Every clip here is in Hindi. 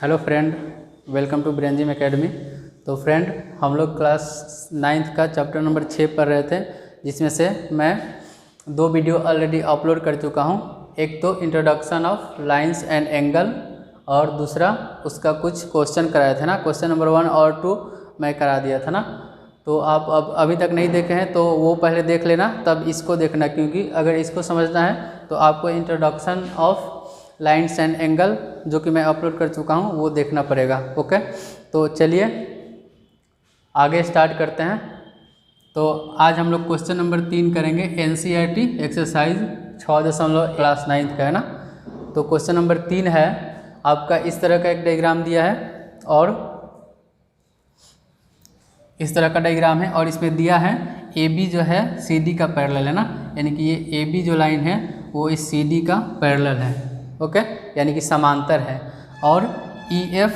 हेलो फ्रेंड, वेलकम टू ब्रेंजिम एकेडमी। तो फ्रेंड, हम लोग क्लास 9th का चैप्टर नंबर 6 पढ़ रहे थे, जिसमें से मैं 2 वीडियो ऑलरेडी अपलोड कर चुका हूं। एक तो introduction of lines and angle और दूसरा उसका कुछ क्वेश्चन कराए थे ना। क्वेश्चन नंबर 1 और 2 मैं करा दिया था ना। तो आप अब अभी तक नहीं देखे हैं तो वो पहले देख लेना, तब इसको देखना, क्योंकि अगर इसको समझना है तो आपको introduction of lines and angle जो कि मैं अपलोड कर चुका हूँ वो देखना पड़ेगा। ओके, तो चलिए आगे स्टार्ट करते हैं। तो आज हम लोग क्वेश्चन नंबर 3 करेंगे। एनसीईआरटी एक्सरसाइज 6 क्लास 9th का है ना। तो क्वेश्चन नंबर 3 है आपका, इस तरह का एक डायग्राम दिया है और इस तरह का डायग्राम है और इसमें दिया है AB जो है CD का पैरेलल है ना, यानी कि ये AB जो लाइन है वो इस CD का पैरेलल है। ओके, यानी कि समांतर है। और EF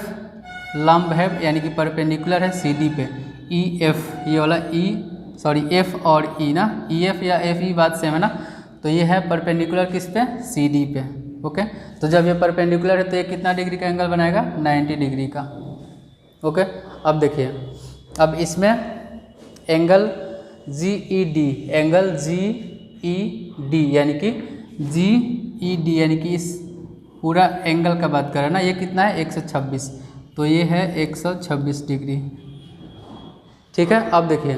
लंब है, यानी कि परपेंडिकुलर है CD पे। EF ये वाला F और E ना, EF या FE बात सेम है ना। तो ये है परपेंडिकुलर किस पे, CD पे। ओके, तो जब ये परपेंडिकुलर है तो ये कितना डिग्री का एंगल बनाएगा, 90 डिग्री का। ओके, अब देखिए, अब इसमें एंगल GED यानी कि GED यानी कि इस पूरा एंगल का बात करें ना, ये कितना है 126, तो ये है 126 डिग्री। ठीक है, अब देखिए,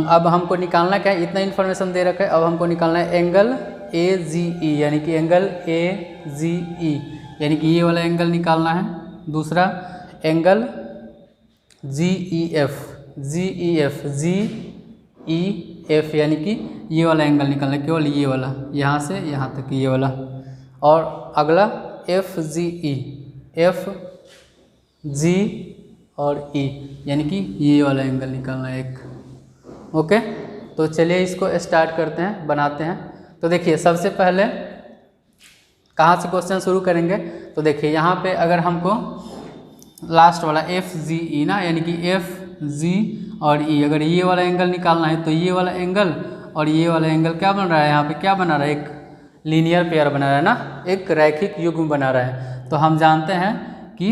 अब हमको निकालना क्या है, इतना इन्फॉर्मेशन दे रखा है। अब हमको निकालना है एंगल AGE, यानी कि एंगल AGE यानी कि ये वाला एंगल निकालना है। दूसरा एंगल GEF यानी कि ये वाला एंगल निकालना है, केवल ये वाला, यहाँ से यहाँ तक ये वाला। और अगला FGE और E यानी कि ये वाला एंगल निकालना है एक। ओके, तो चलिए इसको स्टार्ट करते हैं, बनाते हैं। तो देखिए, सबसे पहले कहाँ से क्वेश्चन शुरू करेंगे। तो देखिए यहाँ पे अगर हमको लास्ट वाला FGE ना, यानी कि FG और E, अगर ये वाला एंगल निकालना है तो ये वाला एंगल और ये वाला एंगल क्या बन रहा है, यहाँ पे क्या बना रहा है, एक लीनियर पेयर बना रहा है ना, एक रैखिक युग्म बना रहा है। तो हम जानते हैं कि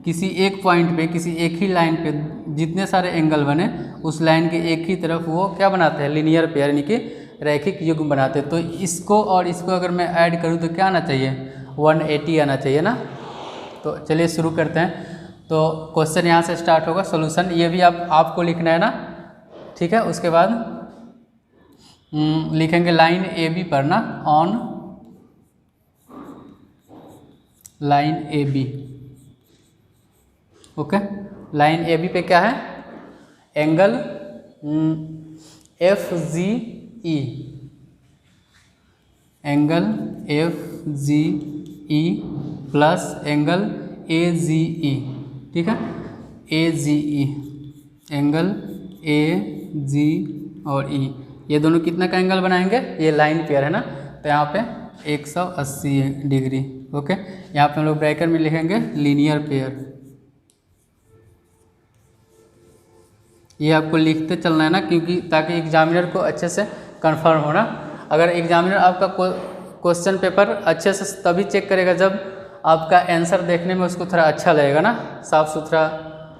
किसी एक पॉइंट पे, किसी एक ही लाइन पे जितने सारे एंगल बने उस लाइन के एक ही तरफ वो क्या बनाते हैं, लीनियर पेयर यानी कि रैखिक युग्म बनाते हैं। तो इसको और इसको अगर मैं ऐड करूँ तो क्या आना चाहिए, 180 आना चाहिए ना। तो चलिए शुरू करते हैं। तो क्वेश्चन यहाँ से स्टार्ट होगा, सॉल्यूशन ये भी आपको लिखना है ना। ठीक है, उसके बाद लिखेंगे लाइन AB पर ना, on line AB। Okay, line AB पे क्या है, angle FGE, angle FGE plus angle AGE। ठीक है, AGE, एंगल AG और E, ये दोनों कितना का एंगल बनाएंगे, ये लाइन पेयर है ना, तो यहाँ पे 180 डिग्री। ओके, यहाँ पे हम लोग ब्रैकेट में लिखेंगे लीनियर पेयर। ये आपको लिखते चलना है ना, क्योंकि ताकि एग्जामिनर को अच्छे से कंफर्म हो ना। अगर एग्जामिनर आपका क्वेश्चन पेपर अच्छे से तभी चेक करेगा जब आपका आंसर देखने में उसको थोड़ा अच्छा लगेगा ना, साफ़ सुथरा,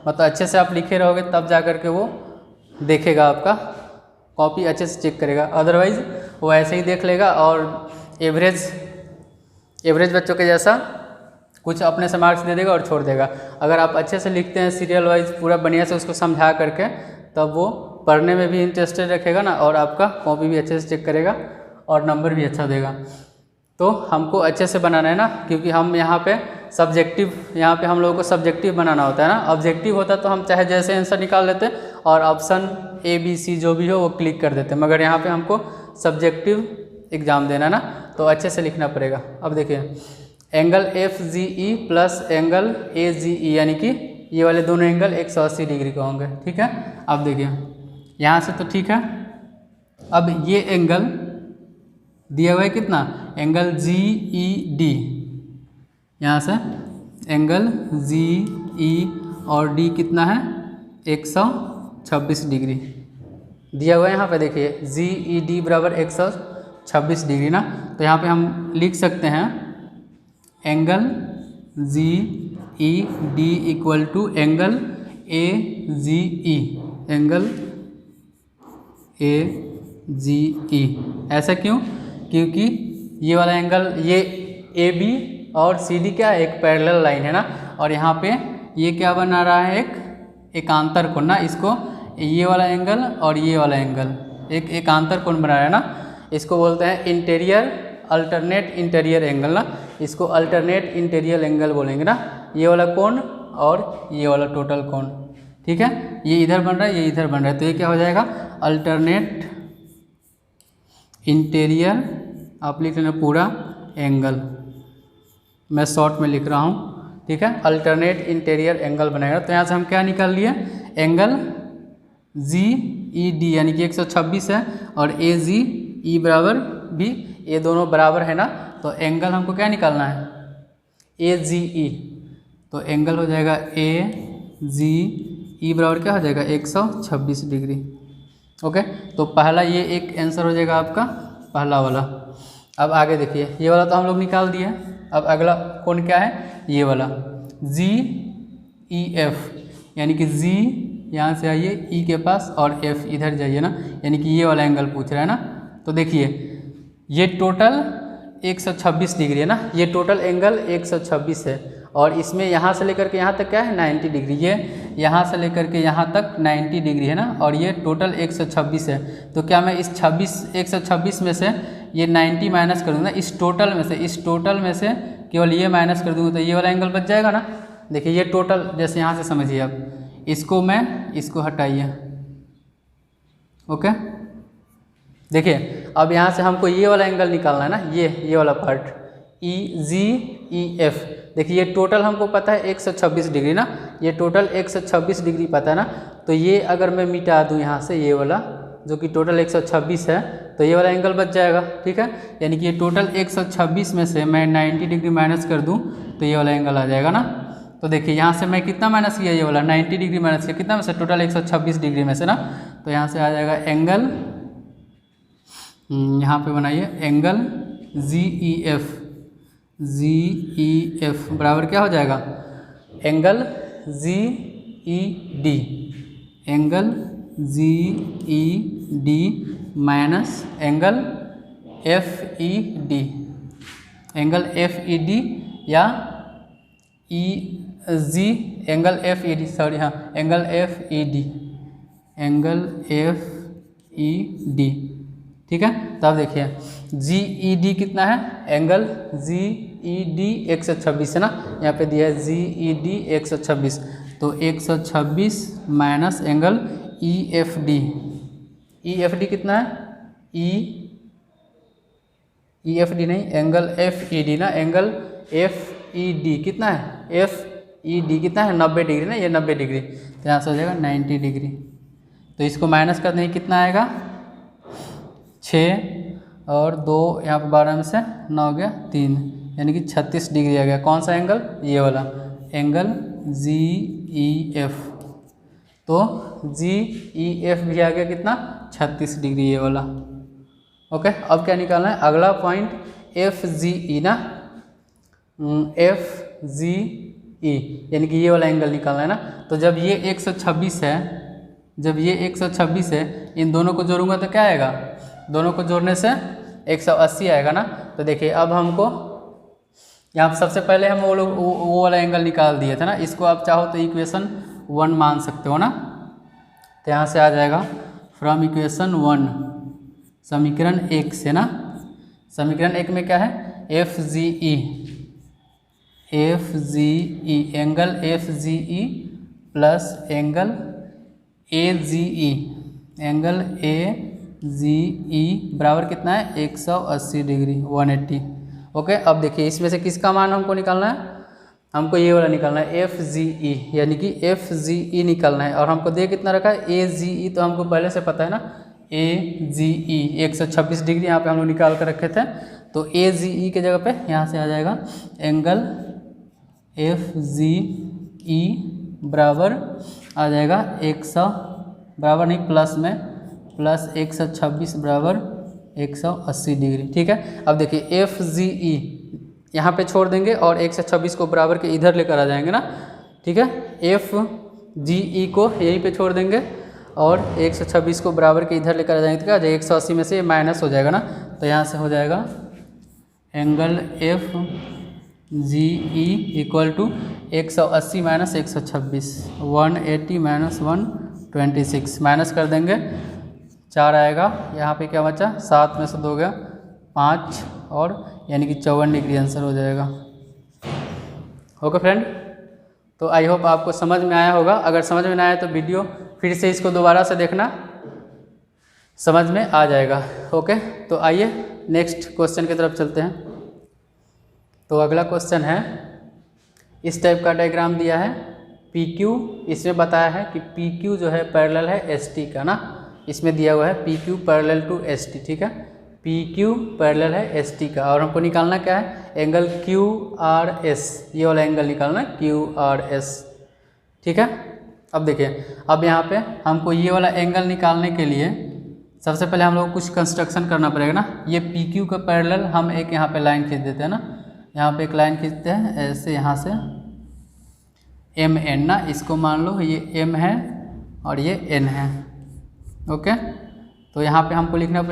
मतलब अच्छे से आप लिखे रहोगे तब जा कर के वो देखेगा, आपका कॉपी अच्छे से चेक करेगा। अदरवाइज़ वो ऐसे ही देख लेगा और एवरेज बच्चों के जैसा कुछ अपने से मार्क्स दे देगा और छोड़ देगा। अगर आप अच्छे से लिखते हैं सीरियल वाइज पूरा बढ़िया से उसको समझा करके, तब वो पढ़ने में भी इंटरेस्टेड रखेगा ना, और आपका कॉपी भी अच्छे से चेक करेगा और नंबर भी अच्छा देगा। तो हमको अच्छे से बनाना है ना, क्योंकि हम यहाँ पे सब्जेक्टिव, यहाँ पे हम लोगों को सब्जेक्टिव बनाना होता है ना। ऑब्जेक्टिव होता तो हम चाहे जैसे आंसर निकाल लेते और ऑप्शन ABC जो भी हो वो क्लिक कर देते, मगर यहाँ पे हमको सब्जेक्टिव एग्ज़ाम देना ना, तो अच्छे से लिखना पड़ेगा। अब देखिए, angle FGE plus angle AGE यानी कि ये वाले दोनों एंगल 180 डिग्री का होंगे। ठीक है, अब देखिए यहाँ से तो ठीक है। अब ये एंगल दिया हुआ है कितना, एंगल GED, यहाँ से एंगल GE और D कितना है, 126 डिग्री दिया हुआ है। यहाँ पे देखिए GED बराबर 126 डिग्री ना, तो यहाँ पे हम लिख सकते हैं angle E D equal to angle A G E, angle A G E. ऐसा क्यों? क्योंकि ये वाला एंगल, ये ए बी और सी डी क्या है, एक पैरेलल लाइन है ना, और यहाँ पे ये क्या बना रहा है, एक एकांतर कोण ना, इसको ये वाला एंगल और ये वाला एंगल एक एकांतर कोण बना रहा है ना, इसको बोलते हैं इंटीरियर अल्टरनेट इंटीरियर एंगल ना, इसको अल्टरनेट इंटीरियर एंगल बोलेंगे ना, ये वाला कोण और ये वाला टोटल कोण, ठीक है। ये इधर बन रहा है, ये इधर बन रहा है, तो ये क्या हो जाएगा, अल्टरनेट इंटीरियर, आप लिख लेना पूरा एंगल, मैं शॉर्ट में लिख रहा हूँ, ठीक है। अल्टरनेट इंटीरियर एंगल बनेगा। तो यहाँ से हम क्या निकाल लिए, एंगल जी ई डी यानी कि 126 है, और ए जी ई बराबर भी, ये दोनों बराबर है ना, तो एंगल हमको क्या निकालना है, ए जी ई। तो एंगल हो जाएगा ए जी ई बराबर क्या हो जाएगा, 126 डिग्री। ओके, तो पहला ये एक आंसर हो जाएगा आपका पहला वाला। अब आगे देखिए, ये वाला तो हम लोग निकाल दिए। अब अगला कोण क्या है, ये वाला जी ई एफ, यानी कि जी यहाँ से आइए ई के पास और एफ इधर जाइए ना, यानी कि ये वाला एंगल पूछ रहा है ना। तो देखिए ये टोटल 126 डिग्री है ना, ये टोटल एंगल 126 है, और इसमें यहाँ से लेकर के यहाँ तक क्या है 90 डिग्री, ये यहाँ से लेकर के यहाँ तक 90 डिग्री है ना, और ये टोटल 126 है। तो क्या मैं इस 126 में से ये 90 माइनस कर दूँगा, इस टोटल में से केवल ये माइनस कर दूँगा, तो ये वाला एंगल बच जाएगा ना। देखिए ये टोटल, जैसे यहाँ से समझिए आप, इसको हटाइए। ओके, देखिए अब यहाँ से हमको ये वाला एंगल निकालना है ना, ये वाला पार्ट ई जी ई एफ। देखिए ये टोटल हमको पता है 126 डिग्री ना, ये टोटल 126 डिग्री पता है ना। तो ये अगर मैं मिटा दूँ यहाँ से ये वाला, जो कि टोटल 126 है, तो ये वाला एंगल बच जाएगा, ठीक है। यानी कि ये टोटल 126 में से मैं 90 डिग्री माइनस कर दूँ तो ये वाला एंगल आ जाएगा ना। तो देखिए यहाँ से मैं कितना माइनस किया, ये वाला 90 डिग्री माइनस किया, कितना में से, टोटल 126 डिग्री में से ना। तो यहाँ से आ जाएगा एंगल, यहाँ पे बनाइए एंगल जी ई एफ बराबर क्या हो जाएगा, angle G E D, angle G E D minus angle F E D, angle F E D या E G, angle F E D, sorry हाँ, angle F E D, angle F E D, ठीक है। तो अब देखिए जी ई डी कितना है, एंगल जी ई डी 126 है ना, यहाँ पे दिया है जी ई डी 126, तो 126 minus angle E F D कितना है, ई एफ डी नहीं, एंगल एफ ई डी ना, एंगल एफ ई डी कितना है, एफ ई डी कितना है 90 डिग्री ना, ये 90 डिग्री, तो यहाँ से हो जाएगा 90 डिग्री। तो इसको माइनस कर देंगे, कितना आएगा 6 और 2 यहाँ पर 12 में से 9 हो गया 3, यानी कि 36 डिग्री आ गया। कौन सा एंगल, ये वाला एंगल जी ई एफ। तो जी ई एफ भी आ गया कितना 36 डिग्री, ये वाला। ओके, अब क्या निकालना है, अगला पॉइंट एफ जी ई ना, एफ जी ई यानी कि ये वाला एंगल निकालना है ना। तो जब ये 126 है, जब ये 126 है, इन दोनों को जोड़ूंगा तो क्या आएगा, दोनों को जोड़ने से 180 आएगा ना। तो देखिए अब हमको यहाँ सबसे पहले हम वो वाला एंगल निकाल दिए थे ना, इसको आप चाहो तो इक्वेशन 1 मान सकते हो ना। तो यहाँ से आ जाएगा फ्रॉम इक्वेशन 1, समीकरण 1 से ना, समीकरण 1 में क्या है, F G E, angle F G E plus angle A G E, angle A G E बराबर कितना है 180 डिग्री 180। ओके, अब देखिए इसमें से किसका मान हमको निकालना है, हमको ये वाला निकालना है एफ जी ई, यानी कि एफ जी ई निकालना है। और हमको दे कितना रखा है ए जी ई, तो हमको पहले से पता है ना, ए जी ई 126 डिग्री यहाँ पे हम लोग निकाल कर रखे थे। तो ए जी ई के जगह पे यहाँ से आ जाएगा एंगल एफ जी ई बराबर आ जाएगा 100 बराबर नहीं प्लस में प्लस 126 बराबर 180 डिग्री, ठीक है। अब देखिए एफ जी ई यहाँ पे छोड़ देंगे और 126 को बराबर के इधर लेकर आ जाएंगे ना, ठीक है। एफ जी ई को यहीं पे छोड़ देंगे और 126 को बराबर के इधर लेकर आ जाएंगे, तो क्या हो जाएगा 180 में से माइनस हो जाएगा ना, तो यहाँ से हो जाएगा angle F G E equal to 180 minus 126, 180 minus 126 minus कर देंगे 4 आएगा। यहाँ पे क्या बचा, 7 में से 2 गया 5 और यानी कि 54 डिग्री आंसर हो जाएगा। ओके फ्रेंड, तो आई होप आपको समझ में आया होगा। अगर समझ में ना आया तो वीडियो फिर से इसको दोबारा से देखना, समझ में आ जाएगा। ओके, तो आइए नेक्स्ट क्वेश्चन की तरफ चलते हैं। तो अगला क्वेश्चन है, इस टाइप का डायग्राम दिया है पी क्यू, इसमें बताया है कि पी क्यू जो है पैरेलल है एस टी का ना, इसमें दिया हुआ है P Q parallel to S T, ठीक है। पी क्यू पैरेलल है एस टी का और हमको निकालना क्या है, एंगल क्यू आर एस, ये वाला एंगल निकालना है क्यू आर एस, ठीक है। अब देखिए, अब यहाँ पे हमको ये वाला एंगल निकालने के लिए सबसे पहले हम लोग को कुछ कंस्ट्रक्शन करना पड़ेगा ना। ये पी क्यू का पैरेलल हम एक यहाँ पे लाइन खींच देते हैं ना, यहाँ पे एक लाइन खींचते हैं ऐसे, यहाँ से एम एन ना, इसको मान लो ये एम है और ये एन है। ओके, तो यहाँ पे हमको लिखना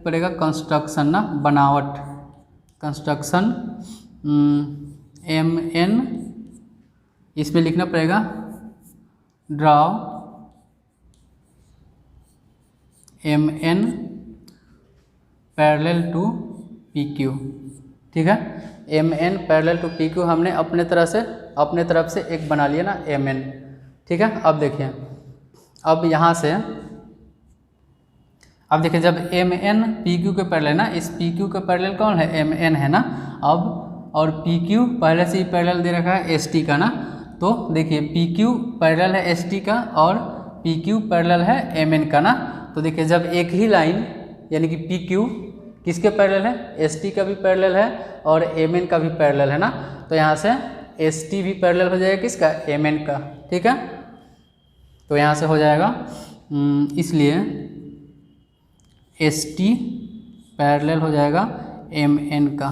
पड़ेगा कंस्ट्रक्शन ना, बनावट, कंस्ट्रक्शन एम एन, इसमें लिखना पड़ेगा draw M N parallel to P Q, ठीक है। M N parallel to P Q हमने अपने तरफ से एक बना लिया ना एम एन, ठीक है। अब देखिए, अब यहाँ से अब देखिए, जब एम एन पी क्यू के पैरेलल ना, इस पी क्यू का पैरेलल कौन है, एम एन है ना। अब और पी क्यू पहले से ही पैरेलल दे रखा है एस टी का ना, तो देखिए पी क्यू पैरेलल है एस टी का और पी क्यू पैरेलल है एम एन का ना। तो देखिए, जब एक ही लाइन यानी कि पी क्यू किसके पैरेलल है, एस टी का भी पैरेलल है और एम एन का भी पैरेलल है ना, तो यहाँ से एस टी भी पैरेलल हो जाएगा किसका, एम एन का, ठीक है। तो यहाँ से हो जाएगा, इसलिए एस टी पैरेलल हो जाएगा एम एन का,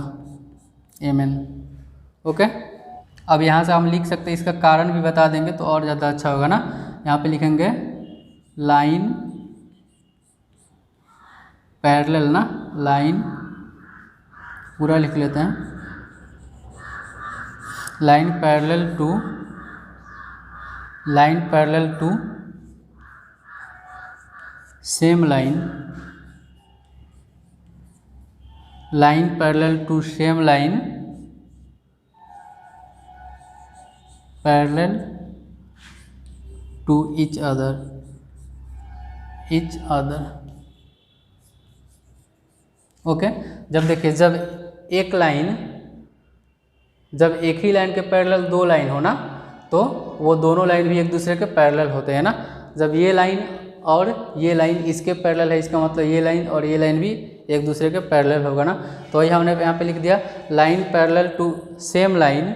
एम एन। ओके, अब यहाँ से हम लिख सकते हैं, इसका कारण भी बता देंगे तो और ज़्यादा अच्छा होगा ना। यहाँ पे लिखेंगे लाइन पैरेलल ना, लाइन पूरा लिख लेते हैं, line parallel to same line, line parallel to same line parallel to each other, okay. जब देखिए, जब एक ही लाइन के पैरेलल दो लाइन हो ना, तो वो दोनों लाइन भी एक दूसरे के पैरेलल होते हैं ना। जब ये लाइन और ये लाइन इसके पैरेलल है, इसका मतलब ये लाइन और ये लाइन भी एक दूसरे के पैरेलल होगा ना। तो वही हमने यहाँ पे लिख दिया, line parallel to same line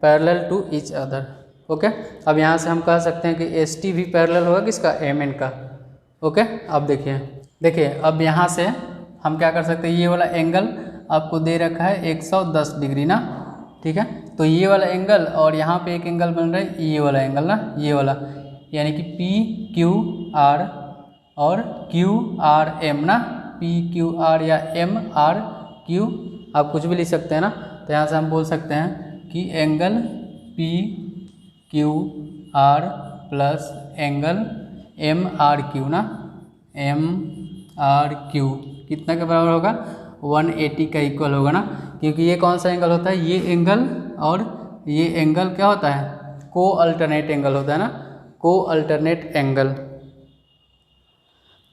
parallel to each other. Okay, अब यहाँ से हम कह सकते हैं कि एस टी भी पैरेलल होगा किसका, एम एन का। ओके, अब देखिए अब यहाँ से हम क्या कर सकते हैं, ये वाला एंगल आपको दे रखा है 110 डिग्री ना, ठीक है। तो ये वाला एंगल और यहाँ पे एक एंगल बन रहा है ये वाला एंगल ना, ये वाला, यानी कि पी क्यू आर और क्यू आर एम ना, पी क्यू आर या एम आर क्यू, आप कुछ भी लिख सकते हैं ना। तो यहाँ से हम बोल सकते हैं कि angle P Q R plus angle M R Q ना, एम आर क्यू कितना के बराबर होगा, 180 का इक्वल होगा ना। क्योंकि ये कौन सा एंगल होता है, ये एंगल और ये एंगल क्या होता है, को अल्टरनेट एंगल होता है ना, को अल्टरनेट एंगल।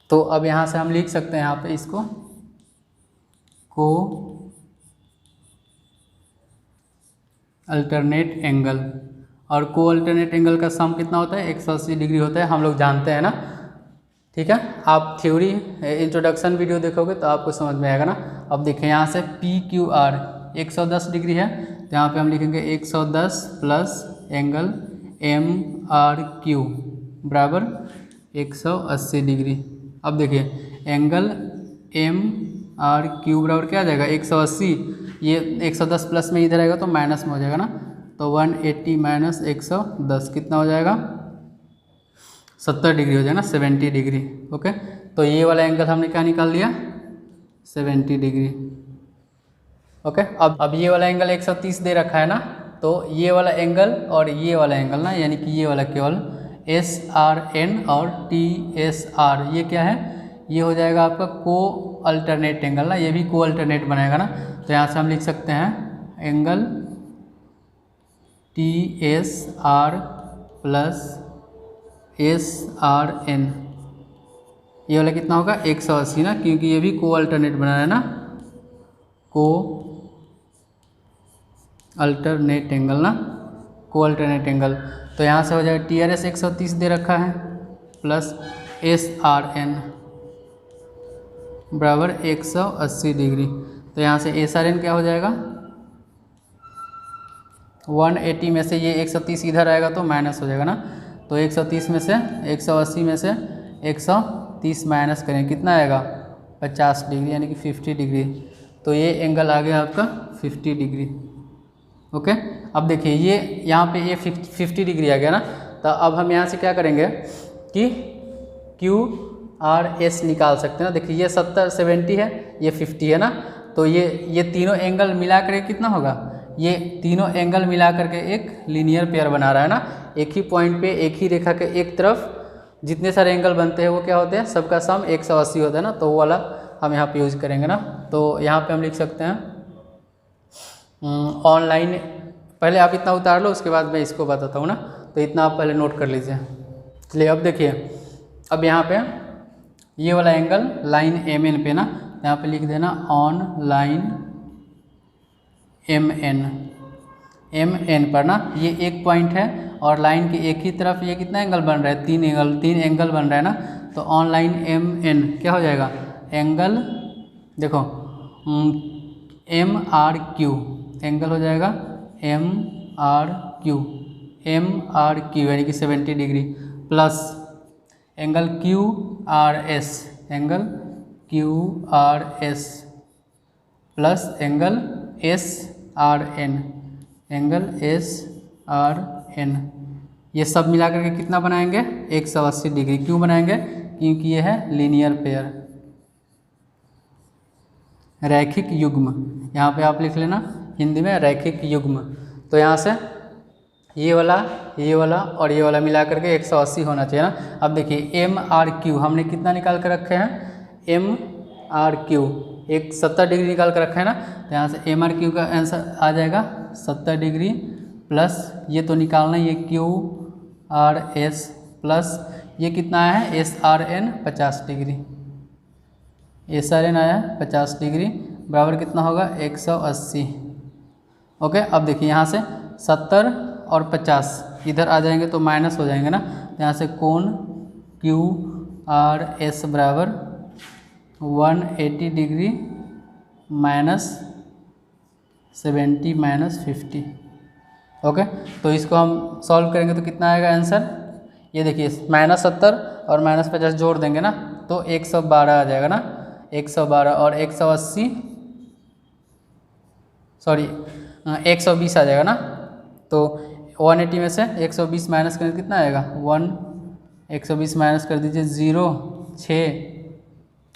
तो अब यहाँ से हम लिख सकते हैं यहाँ पे इसको को अल्टरनेट एंगल, और को अल्टरनेट एंगल का सम कितना होता है, 180 डिग्री होता है, हम लोग जानते हैं ना, ठीक है। आप थ्योरी इंट्रोडक्शन वीडियो देखोगे तो आपको समझ में आएगा ना। अब देखिए, यहाँ से पी क्यू आर 110 डिग्री है, तो यहाँ पे हम लिखेंगे 110 plus angle M R Q बराबर 180 डिग्री। अब देखिए, एंगल एम आर क्यू बराबर क्या आ जाएगा, 180 ये 110 प्लस में इधर आएगा तो माइनस में हो जाएगा ना, तो 180 माइनस 110 कितना हो जाएगा, 70 डिग्री हो जाएगा ना, 70 डिग्री। ओके, तो ये वाला एंगल हमने क्या निकाल लिया, 70 डिग्री। ओके, अब ये वाला एंगल 130 दे रखा है ना, तो ये वाला एंगल और ये वाला एंगल ना, यानी कि ये वाला केवल SRN और TSR, ये क्या है, ये हो जाएगा आपका को अल्टरनेट एंगल ना, ये भी को अल्टरनेट बनाएगा ना। तो यहाँ से हम लिख सकते हैं एंगल TSR प्लस SRN, ये वाला कितना होगा 180 ना, क्योंकि ये भी को अल्टरनेट बना रहा है ना, को अल्टरनेट एंगल ना, को अल्टरनेट एंगल। तो यहाँ से हो जाएगा TRS 130 दे रखा है प्लस SRN बराबर 180 डिग्री। तो यहाँ से SRN क्या हो जाएगा, 180 में से ये 130 इधर आएगा तो माइनस हो जाएगा ना, तो 130 में से 180 में से 130 माइनस करें कितना आएगा, 50 डिग्री यानी कि 50 डिग्री। तो ये एंगल आ गया आपका 50 डिग्री। ओके, अब देखिए ये यहाँ पे ये 50 डिग्री आ गया ना, तो अब हम यहाँ से क्या करेंगे कि QRS निकाल सकते हैं ना। देखिए ये 70 है, ये 50 है ना, तो ये तीनों एंगल मिला कर कितना होगा, ये तीनों एंगल मिला करके एक लीनियर पेयर बना रहा है ना। एक ही पॉइंट पे एक ही रेखा के एक तरफ जितने सारे एंगल बनते हैं वो क्या होते हैं, सबका सम 180 होता है ना, तो वो वाला हम यहाँ पे यूज़ करेंगे ना। तो यहाँ पे हम लिख सकते हैं ऑनलाइन, पहले आप इतना उतार लो उसके बाद मैं इसको बताता हूँ ना, तो इतना आप पहले नोट कर लीजिए। चलिए अब देखिए, अब यहाँ पे ये वाला एंगल लाइन MN पे ना, यहाँ पे लिख देना ऑन लाइन MN पर ना, ये एक पॉइंट है और लाइन के एक ही तरफ ये कितना एंगल बन रहा है, तीन एंगल बन रहा है ना। तो ऑन लाइन MN क्या हो जाएगा, एंगल देखो MRQ एंगल हो जाएगा MRQ यानी कि 70 degree plus angle QRS plus angle SRN ये सब मिला करके कितना बनाएंगे, 180 डिग्री। क्यों बनाएंगे, क्योंकि ये है लीनियर पेयर, रैखिक युग्म। यहाँ पे आप लिख लेना हिंदी में रैखिक युग्म। तो यहाँ से ये वाला और ये वाला मिला करके 180 होना चाहिए ना। अब देखिए MRQ हमने कितना निकाल कर रखे हैं, MRQ एक 70 डिग्री निकाल कर रखा है ना। तो यहाँ से MRQ का आंसर आ जाएगा 70 डिग्री प्लस ये तो निकालना, ये QRS प्लस ये कितना आया है SRN 50 डिग्री, SRN आया 50 डिग्री बराबर कितना होगा 180। ओके, अब देखिए यहाँ से 70 और 50 इधर आ जाएंगे तो माइनस हो जाएंगे ना। यहाँ से कोण QRS बराबर 180 डिग्री माइनस 70 माइनस 50। ओके, तो इसको हम सॉल्व करेंगे तो कितना आएगा आंसर, ये देखिए -70 और -50 जोड़ देंगे ना तो 112 आ जाएगा ना, 112 और 180 सॉरी 120 आ जाएगा ना। तो 180 में से 120 माइनस करें कितना आएगा 120 माइनस कर दीजिए 0 6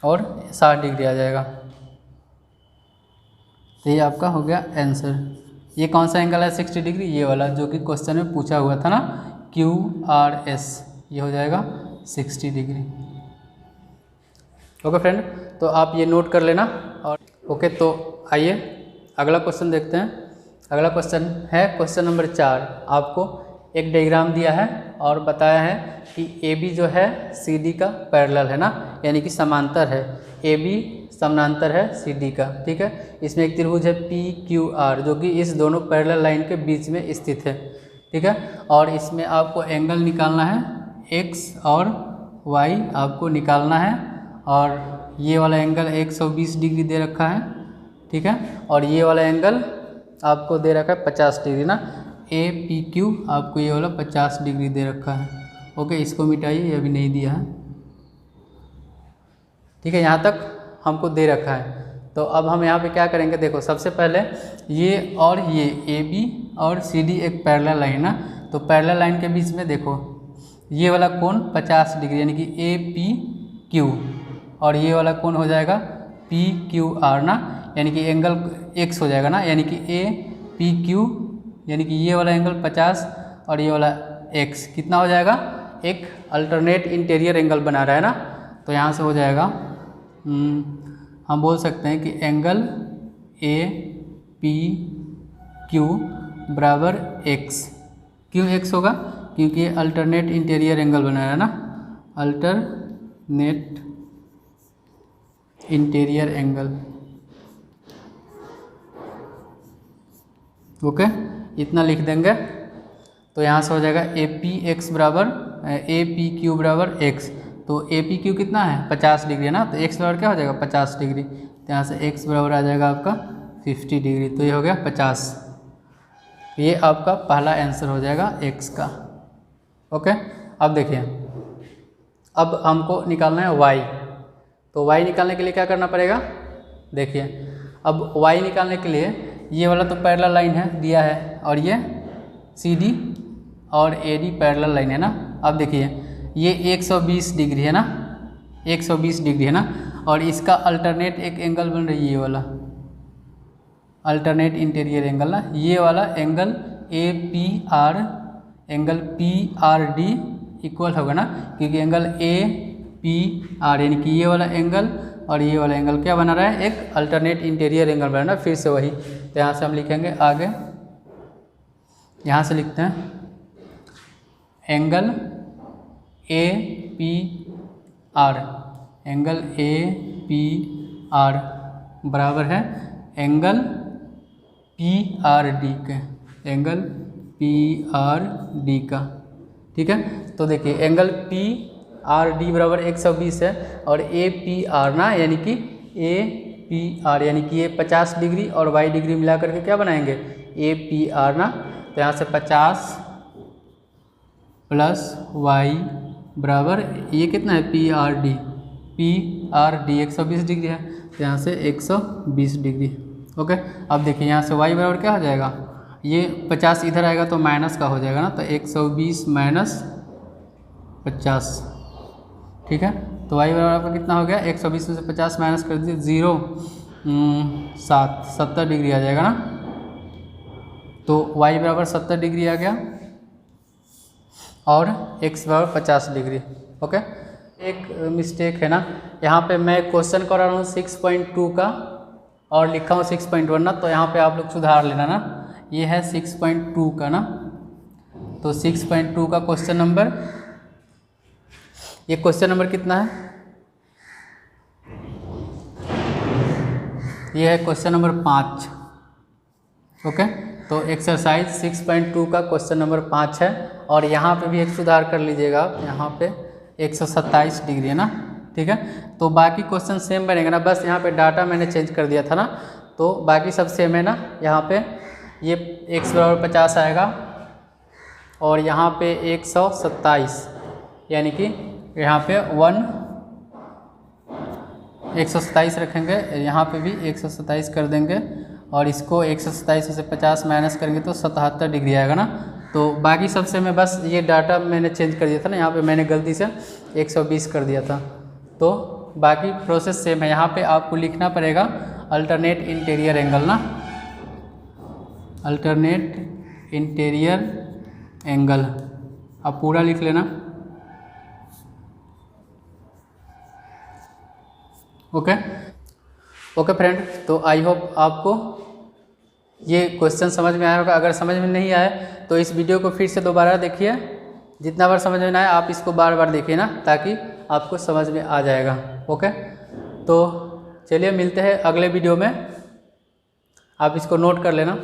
और 60 डिग्री आ जाएगा। तो ये आपका हो गया आंसर। ये कौन सा एंगल है 60 डिग्री, ये वाला जो कि क्वेश्चन में पूछा हुआ था ना QRS, ये हो जाएगा 60 डिग्री। ओके फ्रेंड, तो आप ये नोट कर लेना। और ओके, तो आइए अगला क्वेश्चन देखते हैं। अगला क्वेश्चन है क्वेश्चन नंबर 4। आपको एक डायग्राम दिया है और बताया है कि AB जो है CD का पैरेलल है ना, यानी कि समांतर है। AB समानांतर है CD का, ठीक है। इसमें एक त्रिभुज है PQR जो कि इस दोनों पैरेलल लाइन के बीच में स्थित है, ठीक है। और इसमें आपको एंगल निकालना है X और Y आपको निकालना है, और ये वाला एंगल 120 डिग्री दे रखा है, ठीक है। और ये वाला एंगल आपको दे रखा है 50 डिग्री ना, APQ आपको ये वाला 50 डिग्री दे रखा है। ओके, इसको मिटाइए, ये अभी नहीं दिया है, ठीक है। यहाँ तक हमको दे रखा है। तो अब हम यहाँ पे क्या करेंगे, देखो सबसे पहले ये और ये AB और CD एक पैरेलल लाइन है, तो पैरेलल लाइन के बीच में देखो ये वाला कोण 50 डिग्री यानी कि APQ, और ये वाला कोण हो जाएगा PQR ना, यानी कि एंगल X हो जाएगा ना, यानी कि APQ यानी कि ये वाला एंगल 50 और ये वाला X कितना हो जाएगा, एक अल्टरनेट इंटीरियर एंगल बना रहा है ना। तो यहाँ से हो जाएगा हम बोल सकते हैं कि एंगल APQ बराबर X, क्यों X होगा, क्योंकि ये अल्टरनेट इंटीरियर एंगल बना रहा है ना, अल्टरनेट इंटीरियर एंगल। ओके, इतना लिख देंगे। तो यहाँ से हो जाएगा APQ बराबर X, तो APQ कितना है 50 डिग्री है ना, तो X बराबर क्या हो जाएगा 50 डिग्री, तो यहाँ से X बराबर आ जाएगा आपका 50 डिग्री, तो ये हो गया 50। ये आपका पहला आंसर हो जाएगा X का। ओके, अब देखिए, अब हमको निकालना है Y, तो Y निकालने के लिए क्या करना पड़ेगा, देखिए अब Y निकालने के लिए ये वाला तो पैरेलल लाइन है दिया है, और ये CD और AD पैरेलल लाइन है ना। अब देखिए ये 120 डिग्री है ना, 120 डिग्री है ना, और इसका अल्टरनेट एक एंगल बन रही है ये वाला अल्टरनेट इंटीरियर एंगल ना, ये वाला एंगल एंगल PRD इक्वल होगा ना, क्योंकि एंगल APR यानी कि ये वाला एंगल और ये वाला एंगल क्या बना रहा है, एक अल्टरनेट इंटीरियर एंगल बना रहा है। फिर से वही, तो यहाँ से हम लिखेंगे आगे, यहाँ से लिखते हैं एंगल APR, एंगल APR बराबर है एंगल PRD के, एंगल PRD का। ठीक है, तो देखिए एंगल PRD बराबर 120 है, और APR ना यानी कि APR यानी कि ये 50 डिग्री और Y डिग्री मिला करके क्या बनाएंगे APR ना, तो यहाँ से 50 प्लस Y बराबर ये कितना है PRD 120 डिग्री है, तो यहाँ से 120 डिग्री। ओके, अब देखिए यहाँ से Y बराबर क्या हो जाएगा, ये 50 इधर आएगा तो माइनस का हो जाएगा ना, तो 120 माइनस 50। ठीक है, तो Y बराबर आपका कितना हो गया, 120 में से 50 माइनस कर दीजिए 70 डिग्री आ जाएगा ना, तो Y बराबर 70 डिग्री आ गया और X बराबर 50 डिग्री। ओके, एक मिस्टेक है ना, यहाँ पे मैं क्वेश्चन कर रहा हूँ 6.2 का और लिखा हूँ 6.1 ना, तो यहाँ पे आप लोग सुधार लेना ना, ये है 6.2 का ना, तो 6.2 का क्वेश्चन नंबर, ये क्वेश्चन नंबर कितना है, ये है क्वेश्चन नंबर 5। ओके, तो एक्सरसाइज 6.2 का क्वेश्चन नंबर 5 है, और यहाँ पे भी एक सुधार कर लीजिएगा आप, यहाँ पे 127 डिग्री है ना। ठीक है, तो बाकी क्वेश्चन सेम बनेगा ना, बस यहाँ पे डाटा मैंने चेंज कर दिया था ना, तो बाकी सब सेम है ना। यहाँ पे ये x बराबर 50 आएगा और यहाँ पे 127, यानी कि यहाँ पे 127 रखेंगे, यहाँ पे भी 127 कर देंगे, और इसको 127 में से 50 माइनस करेंगे तो 77 डिग्री आएगा ना। तो बाकी सबसे मैं बस ये डाटा मैंने चेंज कर दिया था ना, यहाँ पे मैंने गलती से 120 कर दिया था, तो बाकी प्रोसेस सेम है। यहाँ पे आपको लिखना पड़ेगा अल्टरनेट इंटीरियर एंगल ना, अल्टरनेट इंटीरियर एंगल, आप पूरा लिख लेना। ओके ओके फ्रेंड, तो आई होप आपको ये क्वेश्चन समझ में आया होगा। अगर समझ में नहीं आया तो इस वीडियो को फिर से दोबारा देखिए, जितना बार समझ में ना आए आप इसको बार बार देखिए ना, ताकि आपको समझ में आ जाएगा। ओके, तो चलिए मिलते हैं अगले वीडियो में, आप इसको नोट कर लेना।